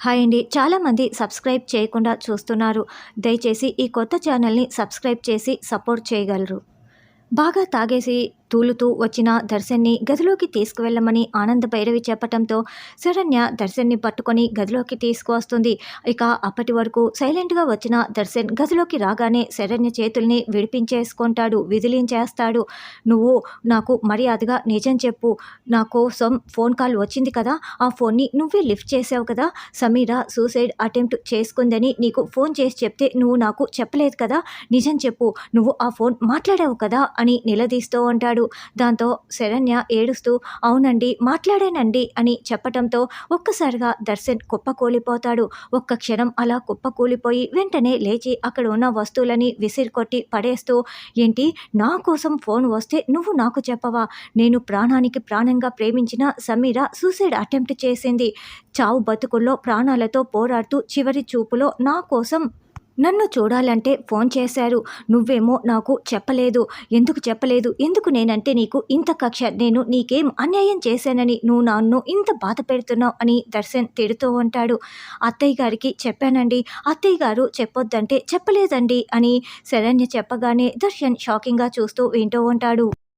Hi అండి. చాలామంది subscribe చేయకుండా చూస్తున్నారు. దయచేసి ఈ కొత్త ఛానల్‌ని సబ్స్క్రైబ్ చేసి సపోర్ట్ చేయగలరు. బాగా తాగేసి తూలుతూ వచ్చిన దర్శన్ని గదిలోకి తీసుకువెళ్ళమని ఆనంద భైరవి చెప్పటంతో శరణ్య దర్శన్ని పట్టుకొని గదిలోకి తీసుకువస్తుంది. ఇక అప్పటి వరకు సైలెంట్గా వచ్చిన దర్శన్ గదిలోకి రాగానే శరణ్య చేతుల్ని విడిపించేసుకుంటాడు, విదిలించేస్తాడు. నువ్వు నాకు మర్యాదగా నిజం చెప్పు. నా కోసం ఫోన్ కాల్ వచ్చింది కదా, ఆ ఫోన్ని నువ్వే లిఫ్ట్ చేసావు కదా, సమీర సూసైడ్ అటెంప్ట్ చేసుకుందని నీకు ఫోన్ చేసి చెప్తే నువ్వు నాకు చెప్పలేదు కదా, నిజం చెప్పు, నువ్వు ఆ ఫోన్ మాట్లాడావు కదా అని నిలదీస్తూ ఉంటాడు. దాంతో శరణ్య ఏడుస్తూ అవునండి మాట్లాడానండి అని చెప్పటంతో ఒక్కసారిగా దర్శన్ కుప్పకూలిపోతాడు. ఒక్క క్షణం అలా కుప్పకూలిపోయి వెంటనే లేచి అక్కడ ఉన్న వస్తువులని విసిరికొట్టి పడేస్తూ, ఏంటి నా కోసం ఫోన్ వస్తే నువ్వు నాకు చెప్పవా, నేను ప్రాణానికి ప్రాణంగా ప్రేమించిన సమీర సూసైడ్ అటెంప్ట్ చేసింది, చావు బతుకుల్లో ప్రాణాలతో పోరాడుతూ చివరి చూపులో నా కోసం నన్ను చూడాలంటే ఫోన్ చేశారు, నువ్వేమో నాకు చెప్పలేదు, ఎందుకు చెప్పలేదు, ఎందుకు నేనంటే నీకు ఇంత కక్ష, నేను నీకేం అన్యాయం చేశానని నువ్వు నన్ను ఇంత బాధ పెడుతున్నావు అని దర్శన్ తిడుతూ ఉంటాడు. అత్తయ్య గారికి చెప్పానండి, అత్తయ్య గారు చెప్పొద్దంటే చెప్పలేదండి అని శరణ్య చెప్పగానే దర్శన్ షాకింగ్గా చూస్తూ వింటూ ఉంటాడు.